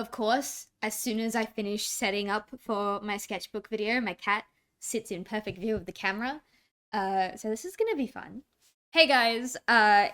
Of course, as soon as I finish setting up for my sketchbook video, my cat sits in perfect view of the camera. So this is gonna be fun. Hey guys,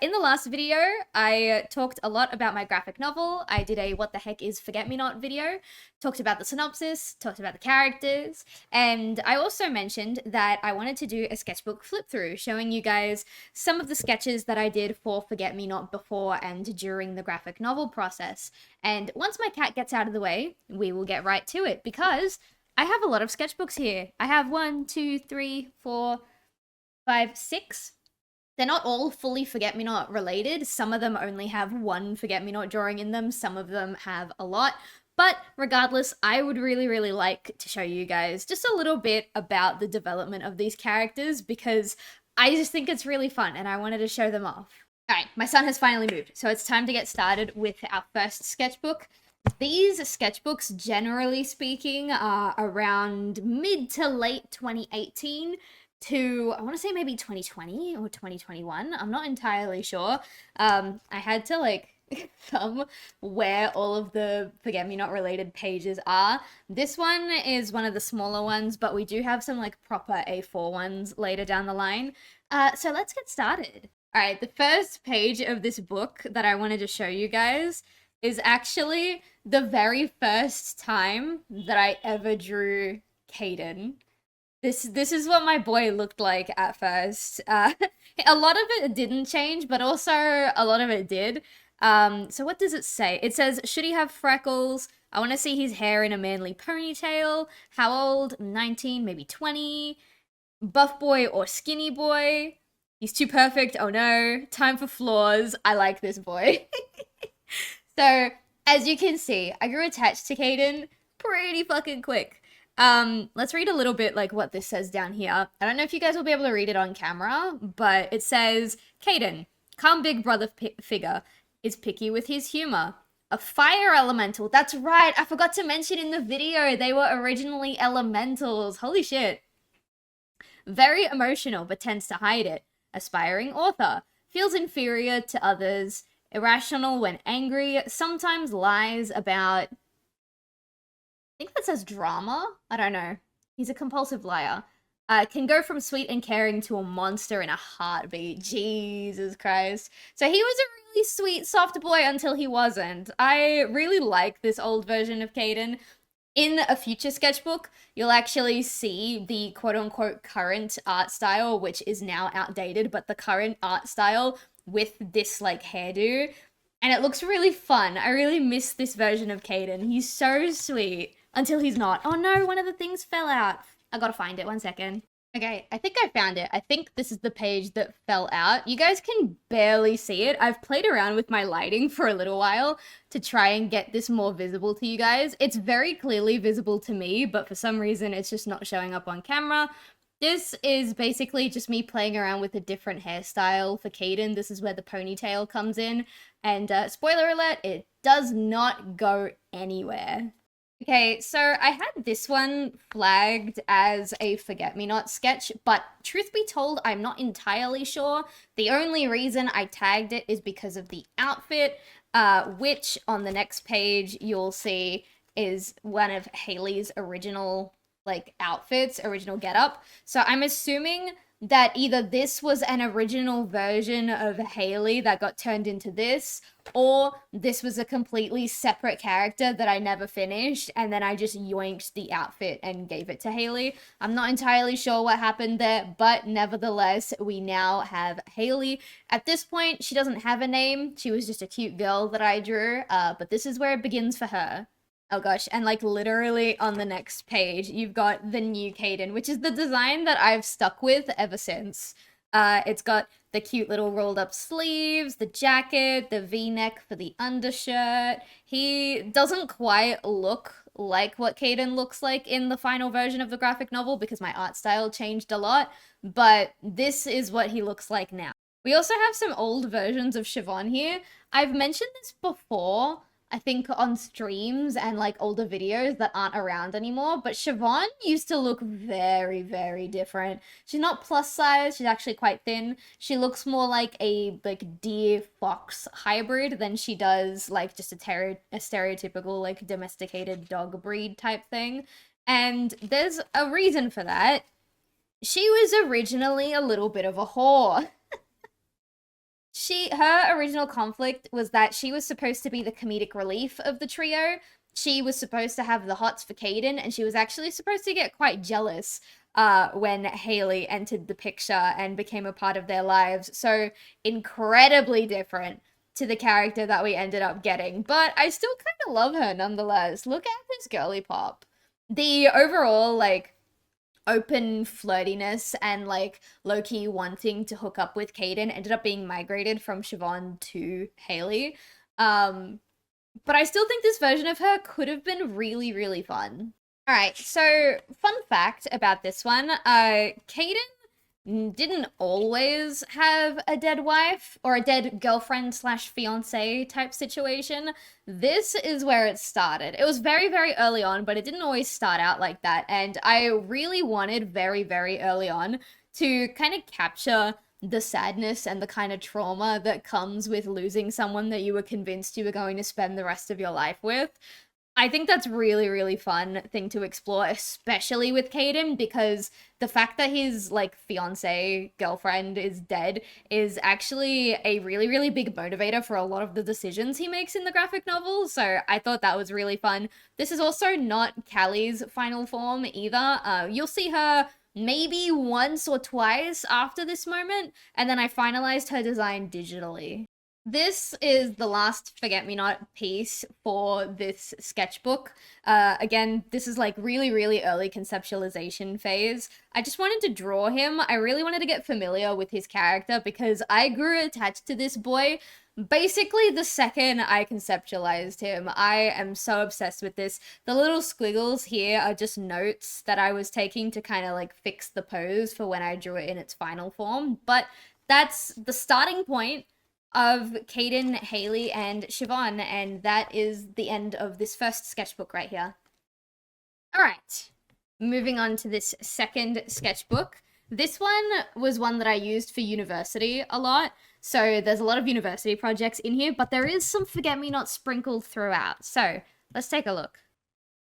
in the last video, I talked a lot about my graphic novel. I did a what the heck is Forget Me Not video, talked about the synopsis, talked about the characters, and I also mentioned that I wanted to do a sketchbook flip through, showing you guys some of the sketches that I did for Forget Me Not before and during the graphic novel process. And once my cat gets out of the way, we will get right to it because I have a lot of sketchbooks here. I have 1, 2, 3, 4, 5, 6. They're not all fully Forget Me Not related. Some of them only have one Forget Me Not drawing in them. Some of them have a lot. But regardless, I would really like to show you guys just a little bit about the development of these characters because I just think it's really fun and I wanted to show them off. All right, my son has finally moved, so it's time to get started with our first sketchbook. These sketchbooks, generally speaking, are around mid to late 2018 to, I want to say maybe 2020 or 2021. I'm not entirely sure. I had to like thumb where all of the Forget Me Not related pages are. This one is one of the smaller ones, but we do have some like proper A4 ones later down the line. So let's get started. All right, the first page of this book that I wanted to show you guys is actually the very first time that I ever drew Caden. This is what my boy looked like at first. A lot of it didn't change, but also a lot of it did. So what does it say? It says, should he have freckles? I want to see his hair in a manly ponytail. How old? 19, maybe 20. Buff boy or skinny boy? He's too perfect. Oh no. Time for flaws. I like this boy. So, as you can see, I grew attached to Caden pretty fucking quick. Let's read a little bit like what this says down here. I don't know if you guys will be able to read it on camera, but it says, Caden, calm big brother figure, is picky with his humor. A fire elemental. That's right. I forgot to mention in the video, they were originally elementals. Holy shit. Very emotional, but tends to hide it. Aspiring author. Feels inferior to others. Irrational when angry. Sometimes lies about... I think that says drama. I don't know. He's a compulsive liar. Can go from sweet and caring to a monster in a heartbeat. Jesus Christ. So he was a really sweet, soft boy until he wasn't. I really like this old version of Caden. In a future sketchbook, you'll actually see the quote-unquote current art style, which is now outdated, but the current art style with this, like, hairdo. And it looks really fun. I really miss this version of Caden. He's so sweet. Until he's not. Oh no, one of the things fell out. I gotta find it, 1 second. Okay, I think I found it. I think this is the page that fell out. You guys can barely see it. I've played around with my lighting for a little while to try and get this more visible to you guys. It's very clearly visible to me, but for some reason it's just not showing up on camera. This is basically just me playing around with a different hairstyle for Caden. This is where the ponytail comes in. And spoiler alert, it does not go anywhere. Okay, so I had this one flagged as a Forget Me Not sketch, but truth be told, I'm not entirely sure. The only reason I tagged it is because of the outfit, which on the next page you'll see is one of Haley's original like outfits, original getup. So I'm assuming that either this was an original version of Haley that got turned into this, or this was a completely separate character that I never finished, and then I just yoinked the outfit and gave it to Haley. I'm not entirely sure what happened there, but nevertheless, we now have Haley. At this point, she doesn't have a name. She was just a cute girl that I drew, but this is where it begins for her. Oh gosh, and like literally on the next page, you've got the new Caden, which is the design that I've stuck with ever since. It's got the cute little rolled up sleeves, the jacket, the V-neck for the undershirt. He doesn't quite look like what Caden looks like in the final version of the graphic novel because my art style changed a lot, but this is what he looks like now. We also have some old versions of Siobhan here. I've mentioned this before, I think, on streams and like older videos that aren't around anymore. But Siobhan used to look very, very different. She's not plus size, she's actually quite thin. She looks more like a like deer fox hybrid than she does like just a stereotypical like domesticated dog breed type thing. And there's a reason for that. She was originally a little bit of a whore. Her original conflict was that she was supposed to be the comedic relief of the trio. She was supposed to have the hots for Caden, and she was actually supposed to get quite jealous when Haley entered the picture and became a part of their lives. So incredibly different to the character that we ended up getting. But I still kind of love her nonetheless. Look at this girly pop. The overall, like, open flirtiness and like low-key wanting to hook up with Caden ended up being migrated from Siobhan to Haley. But I still think this version of her could have been really, really fun. All right, so fun fact about this one, Caden didn't always have a dead wife or a dead girlfriend slash fiance type situation. This is where it started. It was very, very early on, but it didn't always start out like that. And I really wanted very, very early on to kind of capture the sadness and the kind of trauma that comes with losing someone that you were convinced you were going to spend the rest of your life with. I think that's really, really fun thing to explore, especially with Caden, because the fact that his like fiance girlfriend is dead is actually a really, really big motivator for a lot of the decisions he makes in the graphic novel. So I thought that was really fun. This is also not Callie's final form either. You'll see her maybe once or twice after this moment, and then I finalized her design digitally. This is the last Forget-Me-Not piece for this sketchbook. Again, this is like really, really early conceptualization phase. I just wanted to draw him. I really wanted to get familiar with his character because I grew attached to this boy basically the second I conceptualized him. I am so obsessed with this. The little squiggles here are just notes that I was taking to kind of like fix the pose for when I drew it in its final form. But that's the starting point of Caden, Haley, and Siobhan, and that is the end of this first sketchbook right here. All right, moving on to this second sketchbook. This one was one that I used for university a lot, so there's a lot of university projects in here, but there is some Forget-Me-Not sprinkled throughout, so let's take a look.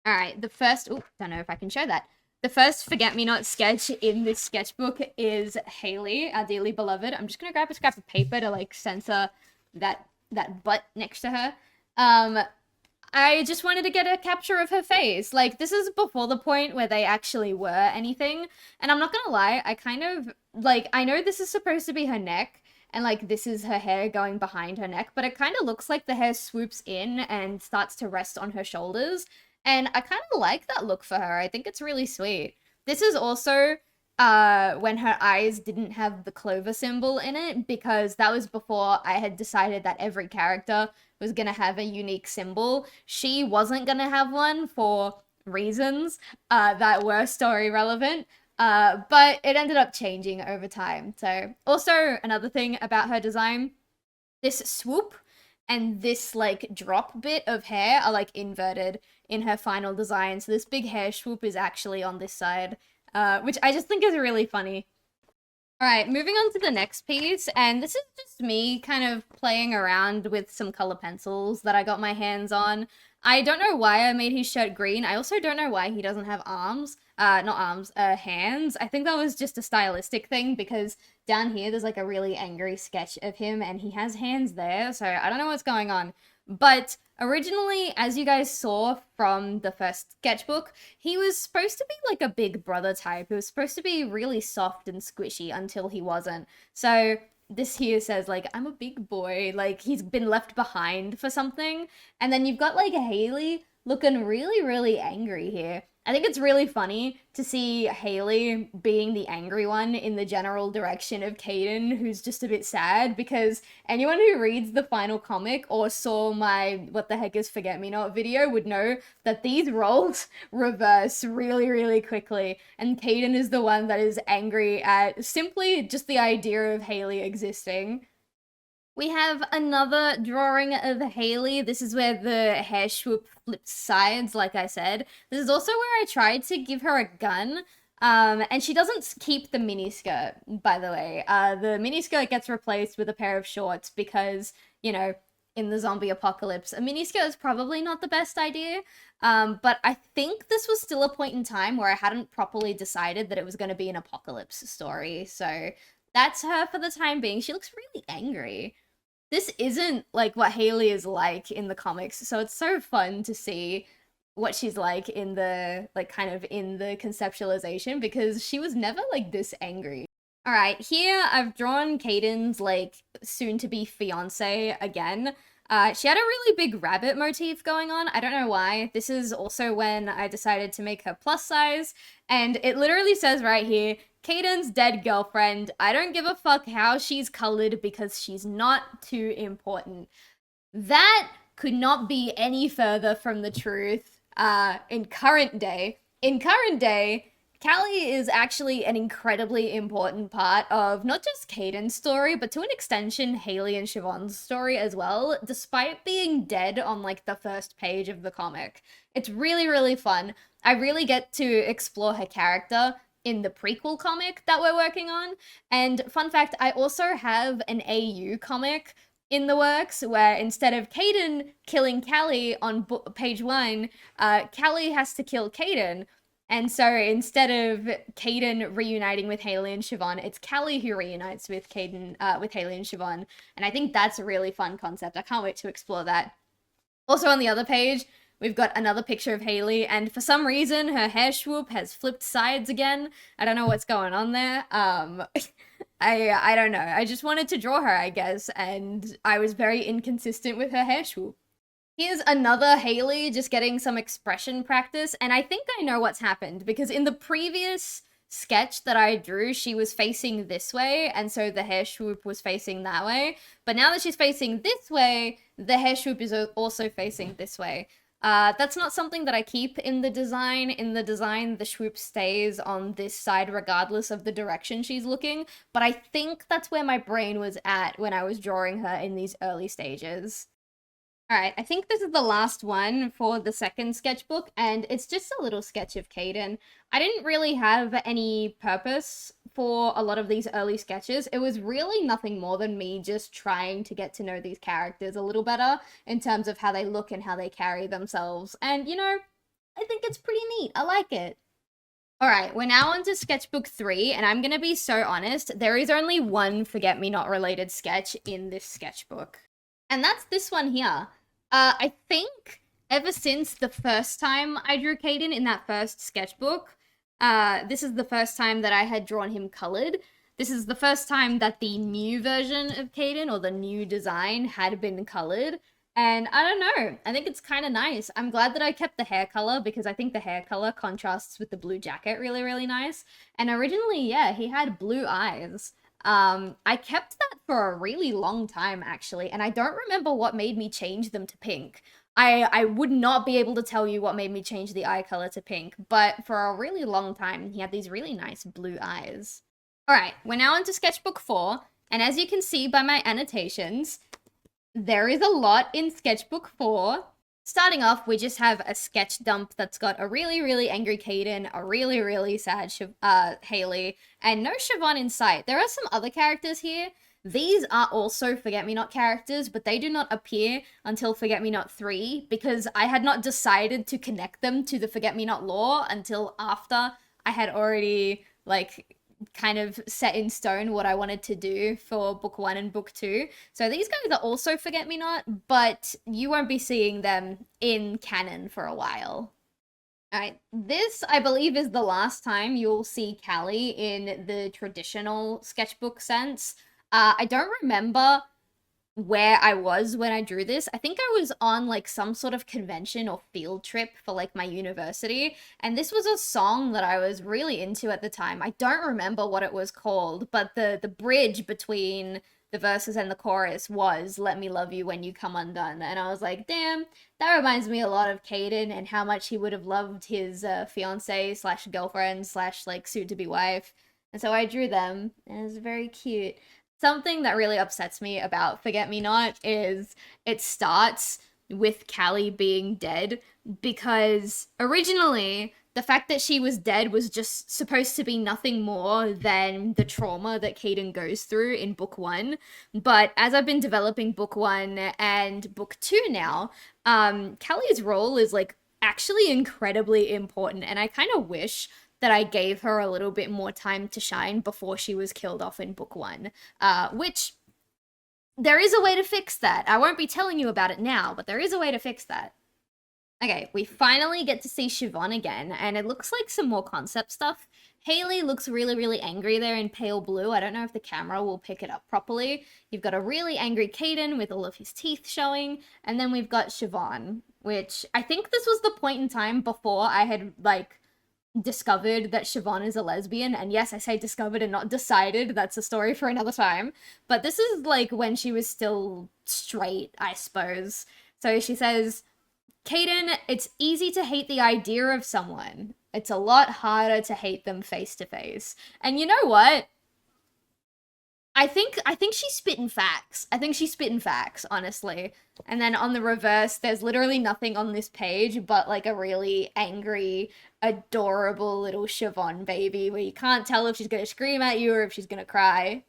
All right, the first, don't know if I can show that. The first Forget-Me-Not sketch in this sketchbook is Haley, our dearly beloved. I'm just gonna grab a scrap of paper to like censor that butt next to her. I just wanted to get a capture of her face. Like, this is before the point where they actually were anything. And I'm not gonna lie, I kind of, like, I know this is supposed to be her neck, and like this is her hair going behind her neck, but it kind of looks like the hair swoops in and starts to rest on her shoulders. And I kind of like that look for her. I think it's really sweet. This is also when her eyes didn't have the clover symbol in it, because that was before I had decided that every character was going to have a unique symbol. She wasn't going to have one for reasons that were story relevant. But it ended up changing over time. So also another thing about her design, this swoop and this like drop bit of hair are like inverted in her final design. So this big hair swoop is actually on this side, which I just think is really funny. All right, moving on to the next piece, and this is just me kind of playing around with some color pencils that I got my hands on. I don't know why I made his shirt green. I also don't know why he doesn't have arms. Not arms, hands. I think that was just a stylistic thing because down here there's like a really angry sketch of him and he has hands there, so I don't know what's going on. But originally, as you guys saw from the first sketchbook, he was supposed to be like a big brother type. He was supposed to be really soft and squishy until he wasn't. So this here says like, I'm a big boy, like he's been left behind for something. And then you've got like Haley looking really, really angry here. I think it's really funny to see Haley being the angry one in the general direction of Caden, who's just a bit sad, because anyone who reads the final comic or saw my What the Heck is Forget-Me-Not video would know that these roles reverse really, really quickly, and Caden is the one that is angry at simply just the idea of Haley existing. We have another drawing of Haley. This is where the hair swoop flips sides, like I said. This is also where I tried to give her a gun. And she doesn't keep the miniskirt, by the way. The miniskirt gets replaced with a pair of shorts because, you know, in the zombie apocalypse, a miniskirt is probably not the best idea. But I think this was still a point in time where I hadn't properly decided that it was going to be an apocalypse story. So that's her for the time being. She looks really angry. This isn't like what Haley is like in the comics, so it's so fun to see what she's like in the like kind of in the conceptualization because she was never like this angry. All right, here I've drawn Caden's like soon to be fiance again. She had a really big rabbit motif going on. I don't know why. This is also when I decided to make her plus size, and it literally says right here, Caden's dead girlfriend. I don't give a fuck how she's colored because she's not too important. That could not be any further from the truth. In current day, Callie is actually an incredibly important part of not just Caden's story, but to an extension, Haley and Siobhan's story as well, despite being dead on like the first page of the comic. It's really, really fun. I really get to explore her character in the prequel comic that we're working on. And fun fact, I also have an AU comic in the works where instead of Caden killing Callie on page 1, Callie has to kill Caden. And so instead of Caden reuniting with Haley and Siobhan, it's Callie who reunites with Caden, with Haley and Siobhan. And I think that's a really fun concept. I can't wait to explore that. Also on the other page, we've got another picture of Haley, and for some reason, her hair swoop has flipped sides again. I don't know what's going on there. I don't know. I just wanted to draw her, I guess, and I was very inconsistent with her hair swoop. Here's another Haley just getting some expression practice, and I think I know what's happened, because in the previous sketch that I drew, she was facing this way, and so the hair swoop was facing that way. But now that she's facing this way, the hair swoop is also facing this way. That's not something that I keep in the design. In the design, the swoop stays on this side regardless of the direction she's looking, but I think that's where my brain was at when I was drawing her in these early stages. Alright, I think this is the last one for the second sketchbook, and it's just a little sketch of Caden. I didn't really have any purpose for a lot of these early sketches. It was really nothing more than me just trying to get to know these characters a little better in terms of how they look and how they carry themselves. And, you know, I think it's pretty neat. I like it. Alright, we're now on to sketchbook 3, and I'm gonna be so honest, there is only one Forget-Me-Not related sketch in this sketchbook. And that's this one here. I think ever since the first time I drew Caden in that first sketchbook, this is the first time that I had drawn him colored. This is the first time that the new version of Caden, or the new design, had been colored. And I don't know, I think it's kind of nice. I'm glad that I kept the hair color because I think the hair color contrasts with the blue jacket really, really nice. And originally, yeah, he had blue eyes. I kept that for a really long time, actually, and I don't remember what made me change them to pink. I would not be able to tell you what made me change the eye color to pink, but for a really long time, he had these really nice blue eyes. Alright, we're now on to sketchbook 4, and as you can see by my annotations, there is a lot in sketchbook 4. Starting off, we just have a sketch dump that's got a really, really angry Caden, a really, really sad Haley, and no Siobhan in sight. There are some other characters here. These are also Forget-Me-Not characters, but they do not appear until Forget-Me-Not 3, because I had not decided to connect them to the Forget-Me-Not lore until after I had already, like, kind of set in stone what I wanted to do for book 1 and book 2. So these guys are also Forget-Me-Not, but you won't be seeing them in canon for a while. Alright, this I believe is the last time you'll see Callie in the traditional sketchbook sense. I don't remember where I was when I drew this. I think I was on like some sort of convention or field trip for like my university, and this was a song that I was really into at the time. I don't remember what it was called, but the bridge between the verses and the chorus was "Let Me Love You When You Come Undone," and I was like, damn, that reminds me a lot of Caden and how much he would have loved his fiance slash girlfriend slash like soon to be wife. And so I drew them, and it was very cute. Something that really upsets me about Forget Me Not is it starts with Callie being dead, because originally the fact that she was dead was just supposed to be nothing more than the trauma that Caden goes through in book one. But as I've been developing book one and book two now, Callie's role is like actually incredibly important, and I kind of wish that I gave her a little bit more time to shine before she was killed off in book one. Which there is a way to fix that. I won't be telling you about it now, but there is a way to fix that. Okay, we finally get to see Siobhan again, and it looks like some more concept stuff. Haley looks really, really angry there in pale blue. I don't know if the camera will pick it up properly. You've got a really angry Caden with all of his teeth showing, and then we've got Siobhan, which I think this was the point in time before I had, like, discovered that Siobhan is a lesbian. And yes, I say discovered and not decided. That's a story for another time. But this is, like, when she was still straight, I suppose. So she says, Caden, it's easy to hate the idea of someone. It's a lot harder to hate them face to face. And you know what? I think she's spitting facts. I think she's spitting facts, honestly. And then on the reverse, there's literally nothing on this page but like a really angry, adorable little Siobhan baby where you can't tell if she's gonna scream at you or if she's gonna cry.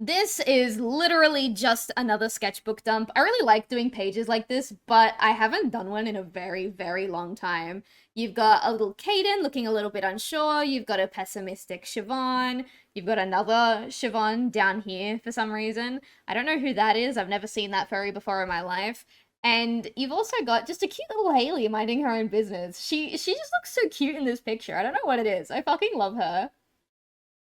This is literally just another sketchbook dump. I really like doing pages like this, but I haven't done one in a very, very long time. You've got a little Caden looking a little bit unsure. You've got a pessimistic Siobhan. You've got another Siobhan down here for some reason. I don't know who that is. I've never seen that furry before in my life. And you've also got just a cute little Haley minding her own business. She just looks so cute in this picture. I don't know what it is. I fucking love her.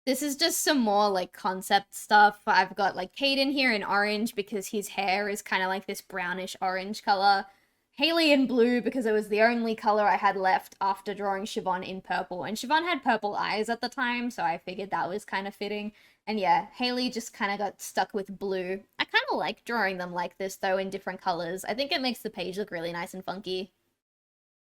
This is just some more, like, concept stuff. I've got, like, Caden here in orange because his hair is kind of like this brownish orange color. Haley in blue because it was the only color I had left after drawing Siobhan in purple. And Siobhan had purple eyes at the time, so I figured that was kind of fitting. And yeah, Haley just kind of got stuck with blue. I kind of like drawing them like this, though, in different colors. I think it makes the page look really nice and funky.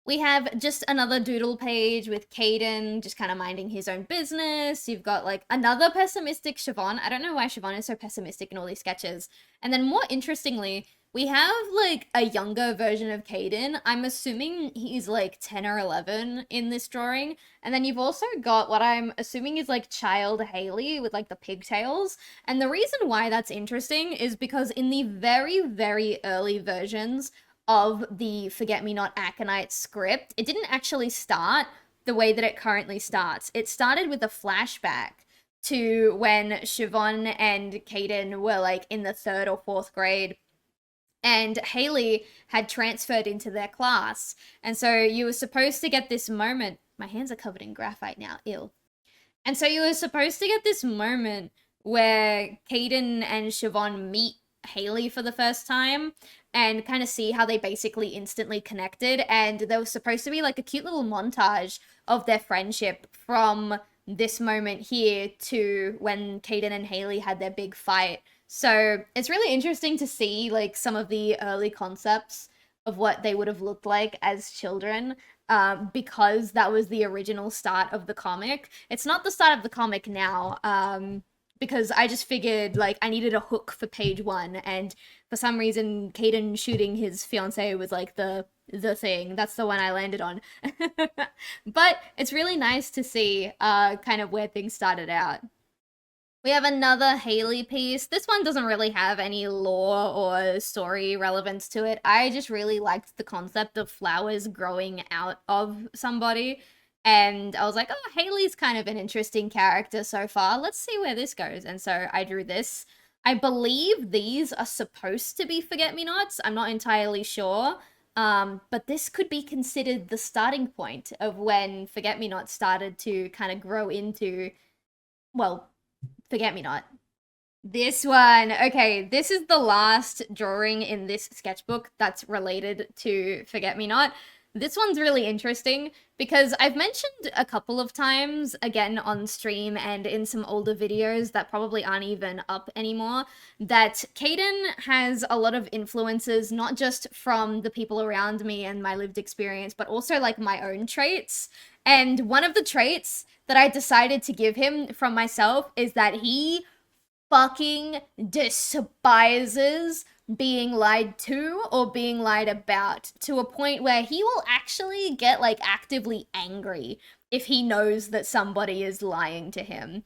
We have just another doodle page with Caden just kind of minding his own business. You've got, like, another pessimistic Siobhan. I don't know why Siobhan is so pessimistic in all these sketches. And then more interestingly, we have, like, a younger version of Caden. I'm assuming he's, like, 10 or 11 in this drawing. And then you've also got what I'm assuming is, like, child Haley with, like, the pigtails. And the reason why that's interesting is because in the very, very early versions of the Forget Me Not Aconite script, it didn't actually start the way that it currently starts. It started with a flashback to when Siobhan and Caden were, like, in the 3rd or 4th grade, and Haley had transferred into their class. And so you were supposed to get this moment. My hands are covered in graphite now, ew. And so you were supposed to get this moment where Caden and Siobhan meet Haley for the first time and kind of see how they basically instantly connected. And there was supposed to be, like, a cute little montage of their friendship from this moment here to when Caden and Haley had their big fight. So it's really interesting to see, like, some of the early concepts of what they would have looked like as children, because that was the original start of the comic. It's not the start of the comic now, because I just figured, like, I needed a hook for page 1, and for some reason, Caden shooting his fiancée was, like, the thing. That's the one I landed on. But it's really nice to see kind of where things started out. We have another Haley piece. This one doesn't really have any lore or story relevance to it. I just really liked the concept of flowers growing out of somebody. And I was like, oh, Haley's kind of an interesting character so far. Let's see where this goes. And so I drew this. I believe these are supposed to be Forget-Me-Nots. I'm not entirely sure. But this could be considered the starting point of when Forget-Me-Not started to kind of grow into, well, Forget-Me-Not. This one. Okay, this is the last drawing in this sketchbook that's related to Forget-Me-Not. This one's really interesting because I've mentioned a couple of times, again on stream and in some older videos that probably aren't even up anymore, that Caden has a lot of influences, not just from the people around me and my lived experience, but also, like, my own traits. And one of the traits that I decided to give him from myself is that he fucking despises being lied to or being lied about, to a point where he will actually get like actively angry if he knows that somebody is lying to him.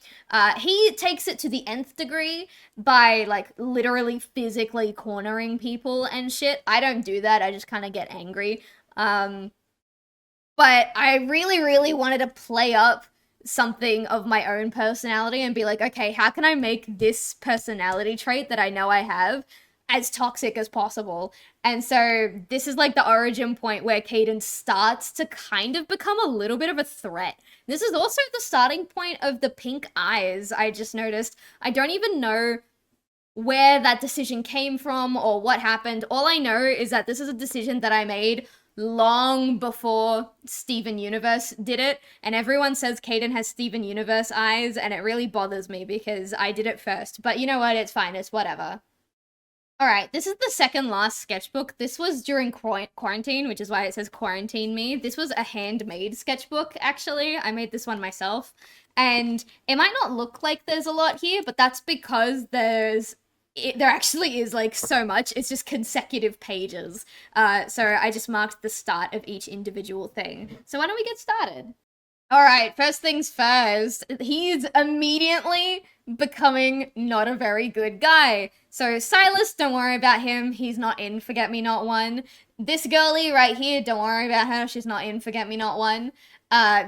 He takes it to the nth degree by like literally physically cornering people and shit. I don't do that. I just kind of get angry. But I really, really wanted to play up something of my own personality and be like, okay, how can I make this personality trait that I know I have as toxic as possible? And so this is like the origin point where Caden starts to kind of become a little bit of a threat. This is also the starting point of the pink eyes, I just noticed. I don't even know where that decision came from or what happened. All I know is that this is a decision that I made long before Steven Universe did it, and everyone says Caden has Steven Universe eyes, and it really bothers me because I did it first. But you know what? It's fine. It's whatever. Alright, this is the second last sketchbook. This was during quarantine, which is why it says quarantine me. This was a handmade sketchbook, actually. I made this one myself. And it might not look like there's a lot here, but that's because there actually is like so much. It's just consecutive pages. So I just marked the start of each individual thing. So why don't we get started? Alright, first things first. He's immediately becoming not a very good guy. So Silas, don't worry about him. He's not in Forget Me Not 1. This girlie right here, don't worry about her. She's not in Forget Me Not 1.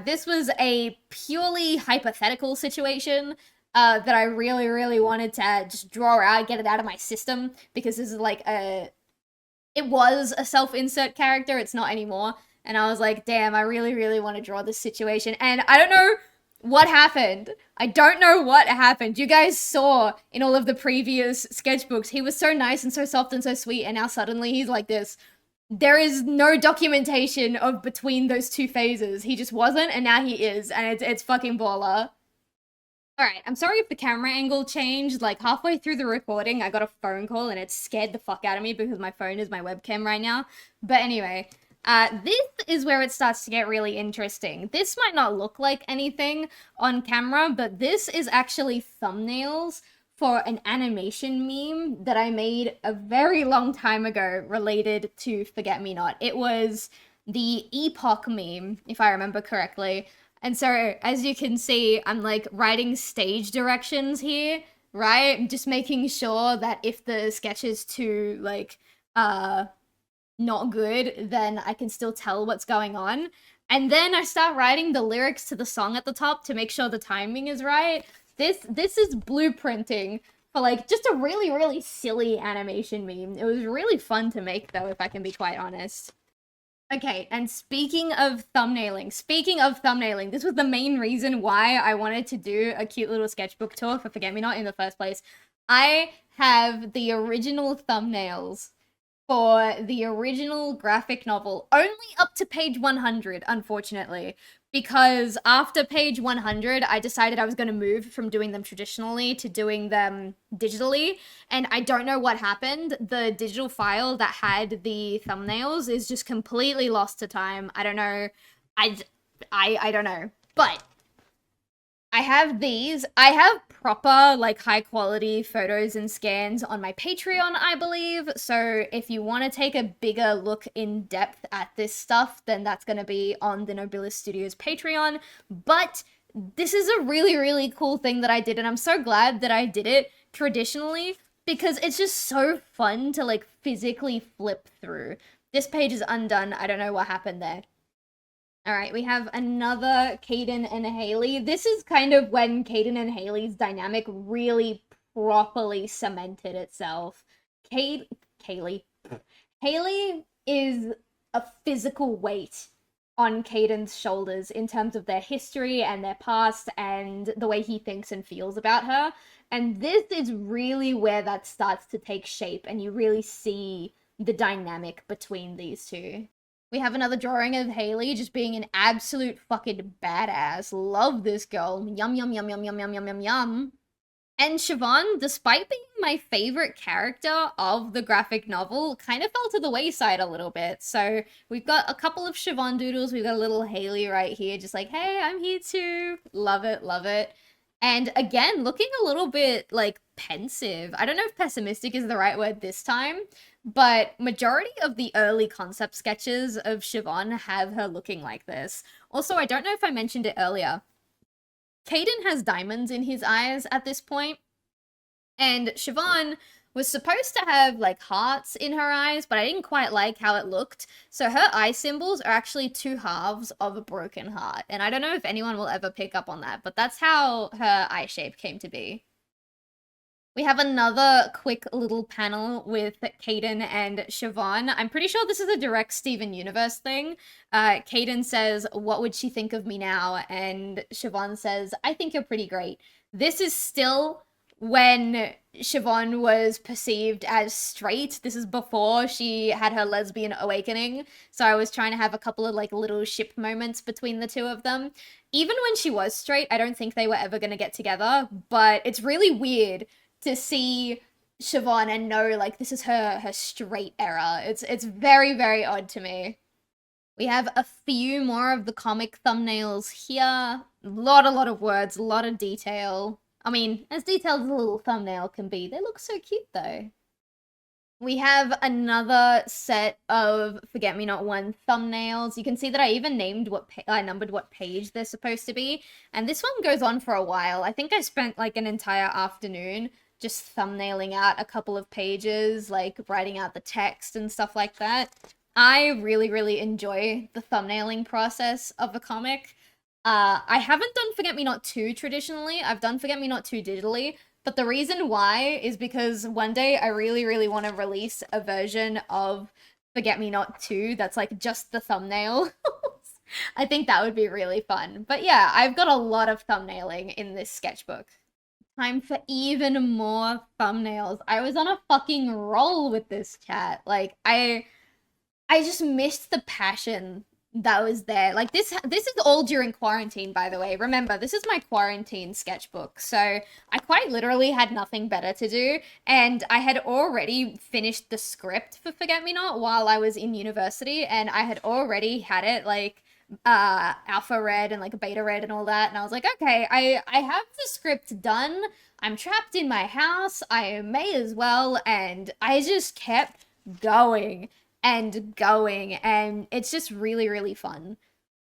This was a purely hypothetical situation that I really, really wanted to just draw out, get it out of my system, because this is like it was a self-insert character, it's not anymore, and I was like, damn, I really, really want to draw this situation, and I don't know what happened. I don't know what happened. You guys saw in all of the previous sketchbooks, he was so nice and so soft and so sweet, and now suddenly he's like this. There is no documentation of between those two phases. He just wasn't, and now he is, and it's fucking baller. Alright, I'm sorry if the camera angle changed. Like, halfway through the recording, I got a phone call and it scared the fuck out of me because my phone is my webcam right now. But anyway, this is where it starts to get really interesting. This might not look like anything on camera, but this is actually thumbnails for an animation meme that I made a very long time ago related to Forget Me Not. It was the Epoch meme, if I remember correctly. And so, as you can see, I'm like writing stage directions here, right? Just making sure that if the sketch is too like not good, then I can still tell what's going on. And then I start writing the lyrics to the song at the top to make sure the timing is right. This is blueprinting for like just a really, really silly animation meme. It was really fun to make though, if I can be quite honest. Okay, and speaking of thumbnailing, this was the main reason why I wanted to do a cute little sketchbook tour for Forget Me Not in the first place. I have the original thumbnails for the original graphic novel, only up to page 100, unfortunately, because after page 100, I decided I was going to move from doing them traditionally to doing them digitally, and I don't know what happened. The digital file that had the thumbnails is just completely lost to time. I don't know. I don't know. But I have these. I have proper, like, high-quality photos and scans on my Patreon, I believe. So if you want to take a bigger look in depth at this stuff, then that's going to be on the Nobilis Studios Patreon. But this is a really, really cool thing that I did, and I'm so glad that I did it traditionally, because it's just so fun to, like, physically flip through. This page is undone. I don't know what happened there. Alright, we have another Caden and Haley. This is kind of when Caden and Haley's dynamic really properly cemented itself. Haley is a physical weight on Caden's shoulders in terms of their history and their past and the way he thinks and feels about her. And this is really where that starts to take shape and you really see the dynamic between these two. We have another drawing of Haley just being an absolute fucking badass. Love this girl. Yum, yum, yum, yum, yum, yum, yum, yum, yum. And Siobhan, despite being my favorite character of the graphic novel, kind of fell to the wayside a little bit. So we've got a couple of Siobhan doodles. We've got a little Haley right here, just like, hey, I'm here too. Love it, love it. And again, looking a little bit like pensive. I don't know if pessimistic is the right word this time, but majority of the early concept sketches of Siobhan have her looking like this. Also, I don't know if I mentioned it earlier. Caden has diamonds in his eyes at this point, and Siobhan was supposed to have like hearts in her eyes, but I didn't quite like how it looked. So her eye symbols are actually two halves of a broken heart. And I don't know if anyone will ever pick up on that, but that's how her eye shape came to be. We have another quick little panel with Caden and Siobhan. I'm pretty sure this is a direct Steven Universe thing. Caden says, "What would she think of me now?" And Siobhan says, "I think you're pretty great." This is still when Siobhan was perceived as straight. This is before she had her lesbian awakening. So I was trying to have a couple of like little ship moments between the two of them. Even when she was straight, I don't think they were ever going to get together, but it's really weird to see Siobhan and know like this is her straight era. It's very, very odd to me. We have a few more of the comic thumbnails here. A lot of words, a lot of detail. I mean, as detailed as a little thumbnail can be. They look so cute though. We have another set of Forget Me Not One thumbnails. You can see that I even named I numbered what page they're supposed to be. And this one goes on for a while. I think I spent like an entire afternoon just thumbnailing out a couple of pages, like writing out the text and stuff like that. I really, really enjoy the thumbnailing process of a comic. I haven't done Forget Me Not 2 traditionally. I've done Forget Me Not 2 digitally, but the reason why is because one day I really, really want to release a version of Forget Me Not 2 that's like just the thumbnail. I think that would be really fun. But yeah, I've got a lot of thumbnailing in this sketchbook. Time for even more thumbnails. I was on a fucking roll with this chat. Like I just missed the passion that was there. Like this is all during quarantine, by the way. Remember, this is my quarantine sketchbook. So I quite literally had nothing better to do, and I had already finished the script for Forget Me Not while I was in university, and I had already had it like alpha read and like beta read and all that, and I was like, okay, I have the script done. I'm trapped in my house. I may as well, and I just kept going and going, and it's just really, really fun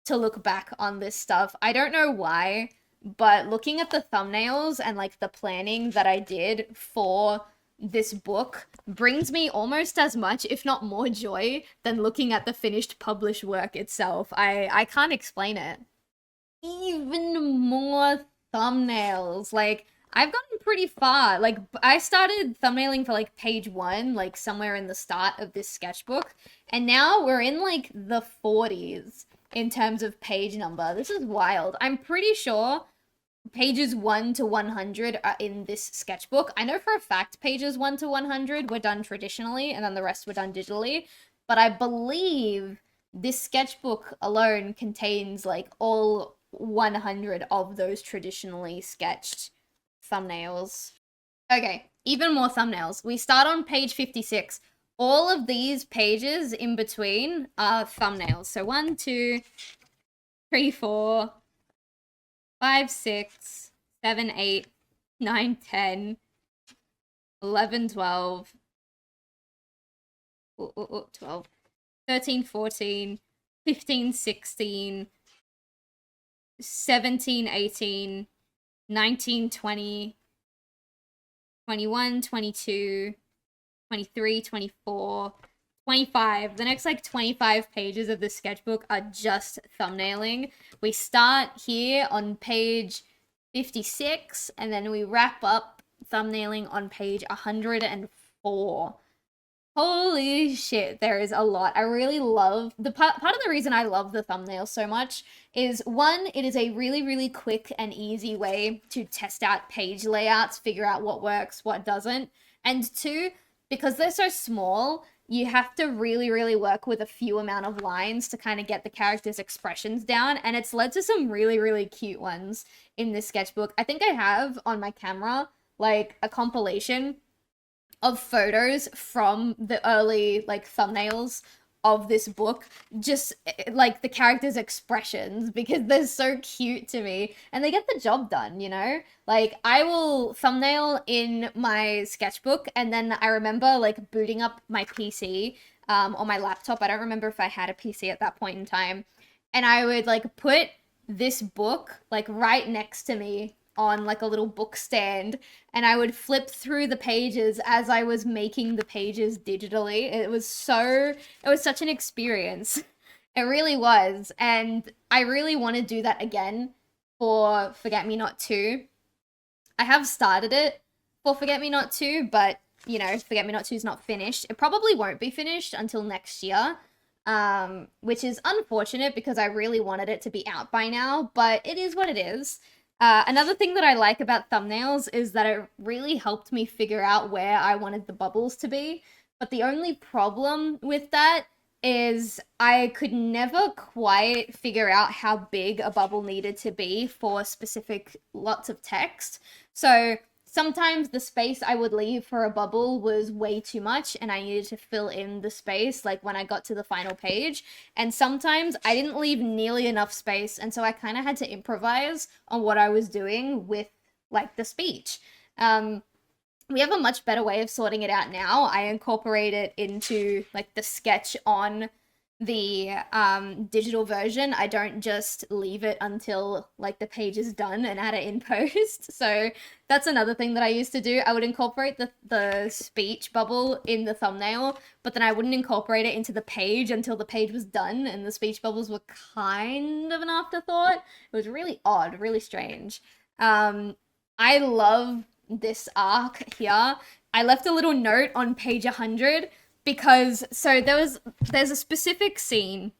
to look back on this stuff. I don't know why, but looking at the thumbnails and like the planning that I did for this book brings me almost as much, if not more joy than looking at the finished published work itself. I can't explain it. Even more thumbnails. Like, I've gotten pretty far. Like, I started thumbnailing for like page 1, like somewhere in the start of this sketchbook, and now we're in like the 40s in terms of page number. This is wild. I'm pretty sure pages 1 to 100 are in this sketchbook. I know for a fact pages 1 to 100 were done traditionally, and then the rest were done digitally, but I believe this sketchbook alone contains like all 100 of those traditionally sketched thumbnails. Okay, even more thumbnails. We start on page 56. All of these pages in between are thumbnails. So 1, 2, 3, 4, 5, 6, 7, 8, 9, 10, 11, 12, 12, 13, 14, 15, 16, 17, 18, 19, 20, 21, 22, 23, 24, 25. The next like 25 pages of the sketchbook are just thumbnailing. We start here on page 56, and then we wrap up thumbnailing on page 104. Holy shit, there is a lot. I really love the part of the reason I love the thumbnail so much is, one, it is a really, really quick and easy way to test out page layouts, figure out what works, what doesn't. And two, because they're so small, you have to really, really work with a few amount of lines to kind of get the characters' expressions down. And it's led to some really, really cute ones in this sketchbook. I think I have on my camera like a compilation of photos from the early like thumbnails of this book, just like the characters' expressions, because they're so cute to me and they get the job done, you know? Like, I will thumbnail in my sketchbook, and then I remember like booting up my PC on my laptop. I don't remember if I had a PC at that point in time, and I would like put this book like right next to me on like a little book stand, and I would flip through the pages as I was making the pages digitally. It was such an experience. It really was. And I really want to do that again for Forget Me Not 2. I have started it for Forget Me Not 2, but you know, Forget Me Not 2 is not finished. It probably won't be finished until next year. Which is unfortunate because I really wanted it to be out by now, but it is what it is. Another thing that I like about thumbnails is that it really helped me figure out where I wanted the bubbles to be. But the only problem with that is I could never quite figure out how big a bubble needed to be for specific lots of text. So sometimes the space I would leave for a bubble was way too much and I needed to fill in the space like when I got to the final page. And sometimes I didn't leave nearly enough space, and so I kind of had to improvise on what I was doing with like the speech. We have a much better way of sorting it out now. I incorporate it into like the sketch on the digital version. I don't just leave it until like the page is done and add it in post. So that's another thing that I used to do. I would incorporate the speech bubble in the thumbnail, but then I wouldn't incorporate it into the page until the page was done, and the speech bubbles were kind of an afterthought. It was really odd, really strange. I love this arc here. I left a little note on page 100 because there's a specific scene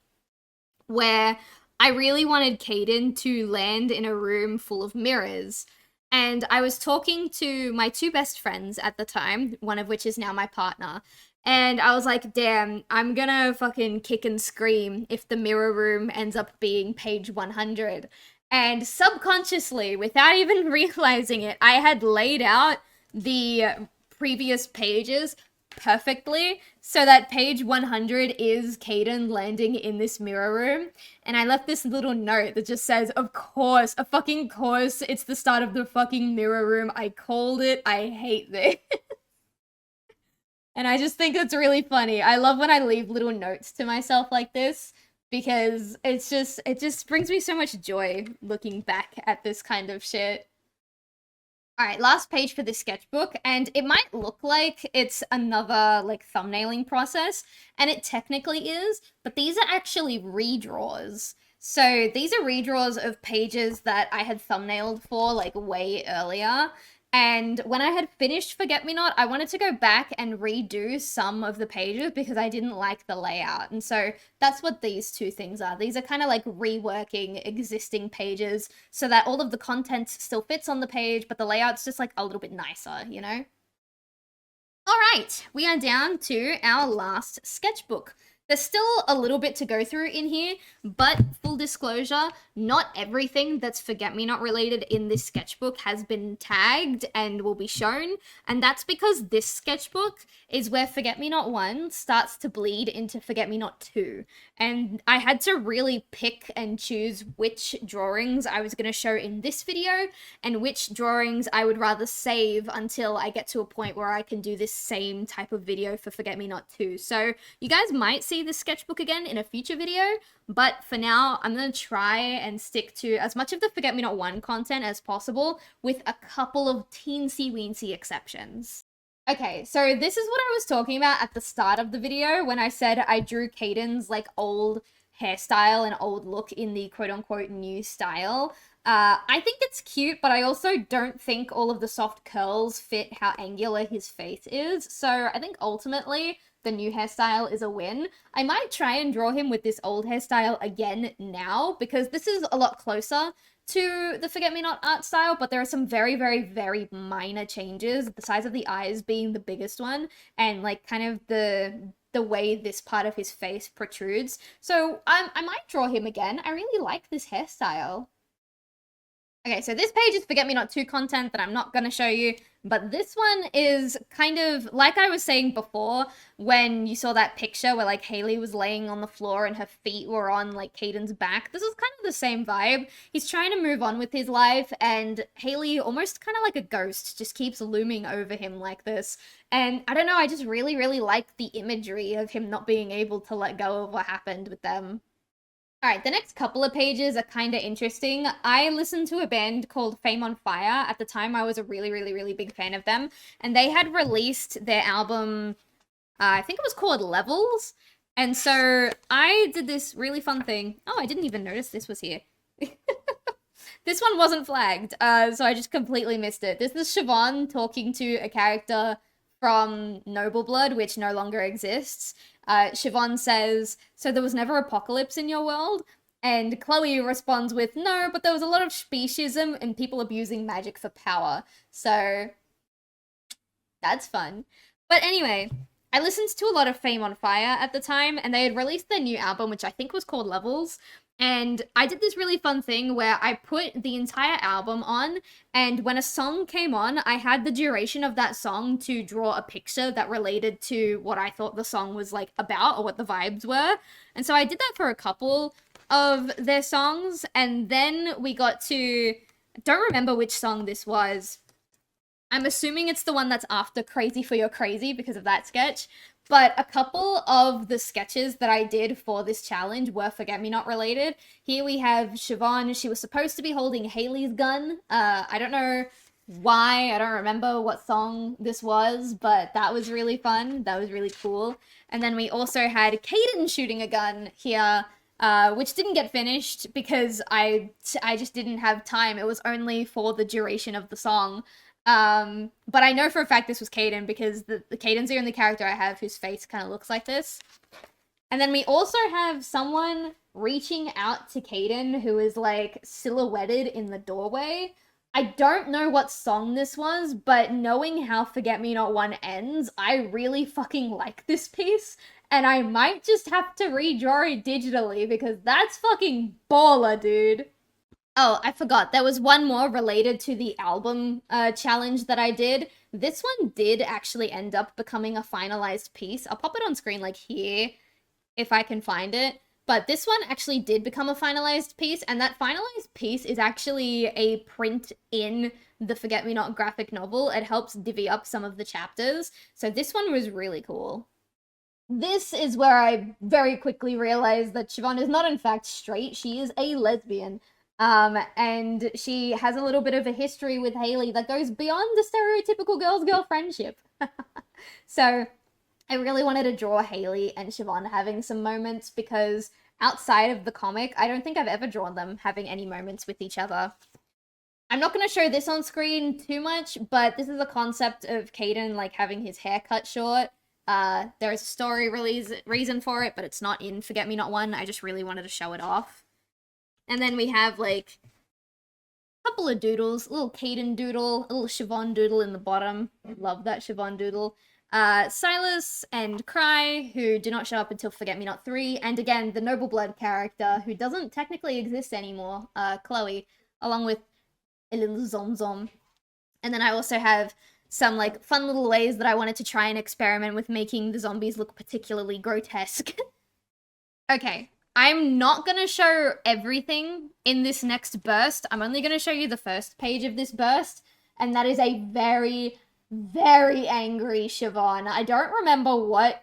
where I really wanted Caden to land in a room full of mirrors. And I was talking to my two best friends at the time, one of which is now my partner. And I was like, damn, I'm gonna fucking kick and scream if the mirror room ends up being page 100. And subconsciously, without even realizing it, I had laid out the previous pages perfectly so that page 100 is Caden landing in this mirror room. And I left this little note that just says, of course, a fucking course, it's the start of the fucking mirror room. I called it. I hate this. And I just think it's really funny. I love when I leave little notes to myself like this, because it just brings me so much joy looking back at this kind of shit. All right, last page for this sketchbook, and it might look like it's another like thumbnailing process, and it technically is, but these are actually redraws. So these are redraws of pages that I had thumbnailed for like way earlier. And when I had finished Forget Me Not, I wanted to go back and redo some of the pages because I didn't like the layout. And so that's what these two things are. These are kind of like reworking existing pages so that all of the content still fits on the page, but the layout's just like a little bit nicer, you know? All right, we are down to our last sketchbook. There's still a little bit to go through in here, but full disclosure, not everything that's Forget Me Not related in this sketchbook has been tagged and will be shown, and that's because this sketchbook is where Forget Me Not 1 starts to bleed into Forget Me Not 2, and I had to really pick and choose which drawings I was going to show in this video and which drawings I would rather save until I get to a point where I can do this same type of video for Forget Me Not 2. So you guys might see this sketchbook again in a future video, but for now I'm gonna try and stick to as much of the Forget Me Not 1 content as possible, with a couple of teensy weensy exceptions. Okay, so this is what I was talking about at the start of the video when I said I drew Caden's like old hairstyle and old look in the quote-unquote new style. I think it's cute, but I also don't think all of the soft curls fit how angular his face is, so I think ultimately the new hairstyle is a win. I might try and draw him with this old hairstyle again now, because this is a lot closer to the Forget Me Not art style, but there are some very, very, very minor changes, the size of the eyes being the biggest one, and like kind of the way this part of his face protrudes. So I might draw him again. I really like this hairstyle. Okay, so this page is Forget Me Not 2 content that I'm not going to show you, But this one is kind of like I was saying before when you saw that picture where like Haley was laying on the floor and her feet were on like Caden's back. This is kind of the same vibe. He's trying to move on with his life, and Haley, almost kind of like a ghost, just keeps looming over him like this. And I don't know, I just really, really like the imagery of him not being able to let go of what happened with them. All right, the next couple of pages are kind of interesting. I listened to a band called Fame on Fire. At the time, I was a really, really, really big fan of them. And they had released their album, I think it was called Levels. And so I did this really fun thing. Oh, I didn't even notice this was here. This one wasn't flagged, so I just completely missed it. This is Siobhan talking to a character from Noble Blood, which no longer exists. Siobhan says, "So there was never apocalypse in your world?" And Chloe responds with, "No, but there was a lot of speciesism and people abusing magic for power." So that's fun. But anyway, I listened to a lot of Fame on Fire at the time, and they had released their new album, which I think was called Levels. And I did this really fun thing where I put the entire album on, and when a song came on, I had the duration of that song to draw a picture that related to what I thought the song was like about or what the vibes were. And so I did that for a couple of their songs, and then we got to, don't remember which song this was. I'm assuming it's the one that's after Crazy for Your Crazy because of that sketch. But a couple of the sketches that I did for this challenge were Forget Me Not related. Here we have Siobhan. She was supposed to be holding Haley's gun. I don't know why. I don't remember what song this was, but that was really fun. That was really cool. And then we also had Caden shooting a gun here, which didn't get finished because I just didn't have time. It was only for the duration of the song. But I know for a fact this was Caden because the Caden's the only character I have whose face kind of looks like this. And then we also have someone reaching out to Caden who is like silhouetted in the doorway. I don't know what song this was, but knowing how Forget Me Not 1 ends, I really fucking like this piece. And I might just have to redraw it digitally because that's fucking baller, dude. Oh, I forgot. There was one more related to the album challenge that I did. This one did actually end up becoming a finalized piece. I'll pop it on screen like here if I can find it. But this one actually did become a finalized piece, and that finalized piece is actually a print in the Forget Me Not graphic novel. It helps divvy up some of the chapters. So this one was really cool. This is where I very quickly realized that Siobhan is not in fact straight. She is a lesbian. And she has a little bit of a history with Haley that goes beyond the stereotypical girl friendship. So I really wanted to draw Haley and Siobhan having some moments because outside of the comic, I don't think I've ever drawn them having any moments with each other. I'm not going to show this on screen too much, but this is a concept of Caden like having his hair cut short. There's a story reason for it, but it's not in Forget Me Not 1. I just really wanted to show it off. And then we have, like, a couple of doodles. A little Caden doodle, a little Siobhan doodle in the bottom. Love that Siobhan doodle. Silas and Cry, who do not show up until Forget Me Not 3. And again, the Noble Blood character, who doesn't technically exist anymore, Chloe, along with a little Zom. And then I also have some, like, fun little ways that I wanted to try and experiment with making the zombies look particularly grotesque. Okay. I'm not going to show everything in this next burst. I'm only going to show you the first page of this burst, and that is a very, very angry Siobhan. I don't remember what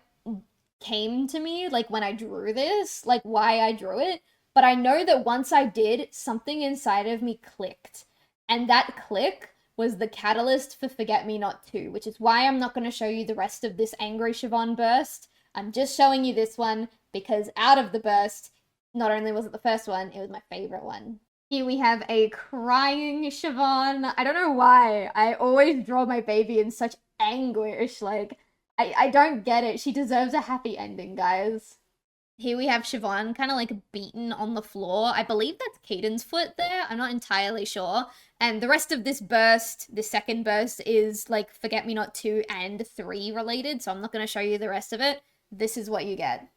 came to me, like, when I drew this, like, why I drew it, but I know that once I did, something inside of me clicked, and that click was the catalyst for Forget Me Not 2, which is why I'm not going to show you the rest of this angry Siobhan burst. I'm just showing you this one, because out of the burst, not only was it the first one, it was my favorite one. Here we have a crying Siobhan. I don't know why. I always draw my baby in such anguish. Like, I don't get it. She deserves a happy ending, guys. Here we have Siobhan kind of like beaten on the floor. I believe that's Caden's foot there. I'm not entirely sure. And the rest of this burst, this second burst, is like Forget Me Not 2 and 3 related. So I'm not going to show you the rest of it. This is what you get.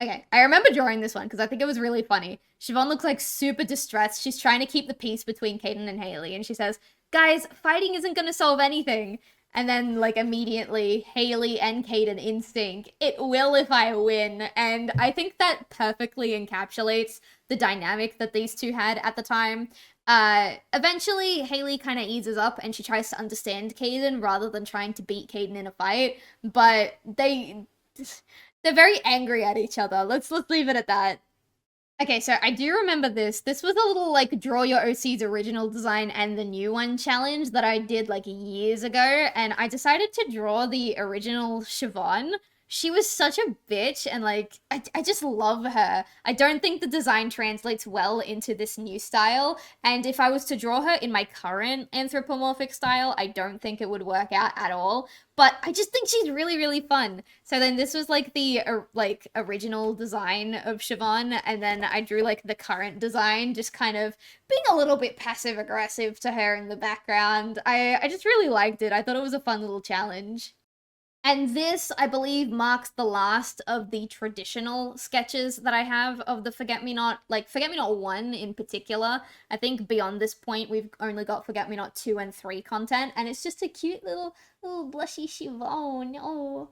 Okay, I remember drawing this one because I think it was really funny. Siobhan looks like super distressed. She's trying to keep the peace between Caden and Haley, and she says, "Guys, fighting isn't gonna solve anything." And then, like, immediately, Haley and Caden instinct, "It will if I win." And I think that perfectly encapsulates the dynamic that these two had at the time. Eventually, Haley kind of eases up and she tries to understand Caden rather than trying to beat Caden in a fight. But they're very angry at each other. Let's leave it at that. Okay, so I do remember this. This was a little, like, draw your OC's original design and the new one challenge that I did, like, years ago, and I decided to draw the original Siobhan. She was such a bitch, and, like, I just love her. I don't think the design translates well into this new style, and if I was to draw her in my current anthropomorphic style, I don't think it would work out at all. But I just think she's really, really fun. So then this was like the original design of Siobhan, and then I drew like the current design, just kind of being a little bit passive aggressive to her in the background. I just really liked it. I thought it was a fun little challenge. And this, I believe, marks the last of the traditional sketches that I have of the Forget-Me-Not, like Forget-Me-Not 1 in particular. I think beyond this point, we've only got Forget-Me-Not 2 and 3 content, and it's just a cute little blushy Siobhan. Oh.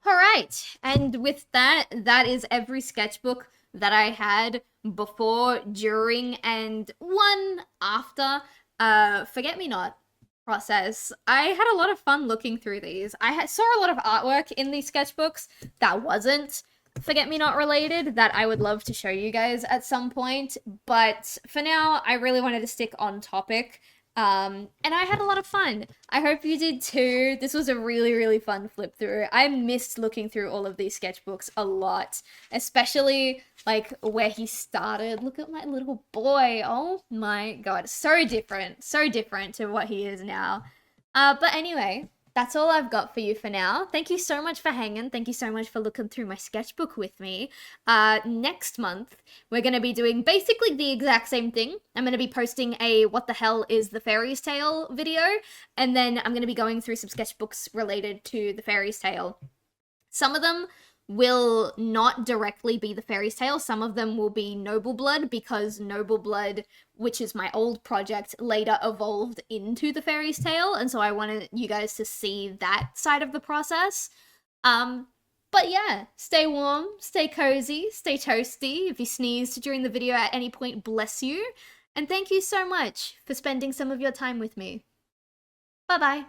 Alright, and with that, that is every sketchbook that I had before, during, and one after Forget-Me-Not process. I had a lot of fun looking through these. Saw a lot of artwork in these sketchbooks that wasn't Forget-Me-Not related that I would love to show you guys at some point, but for now, I really wanted to stick on topic. And I had a lot of fun. I hope you did too. This was a really, really fun flip through. I missed looking through all of these sketchbooks a lot, especially like where he started. Look at my little boy. Oh my god. So different to what he is now. But anyway, that's all I've got for you for now. Thank you so much for hanging. Thank you so much for looking through my sketchbook with me. Next month, we're going to be doing basically the exact same thing. I'm going to be posting a What the Hell is the Fairy's Tale video, and then I'm going to be going through some sketchbooks related to the Fairy's Tale. Some of them will not directly be the Fairy's Tale. Some of them will be Noble Blood, because Noble Blood, which is my old project, later evolved into the Fairy's Tale, and so I wanted you guys to see that side of the process. But yeah, stay warm, stay cozy, stay toasty. If you sneezed during the video at any point, bless you. And thank you so much for spending some of your time with me. Bye-bye.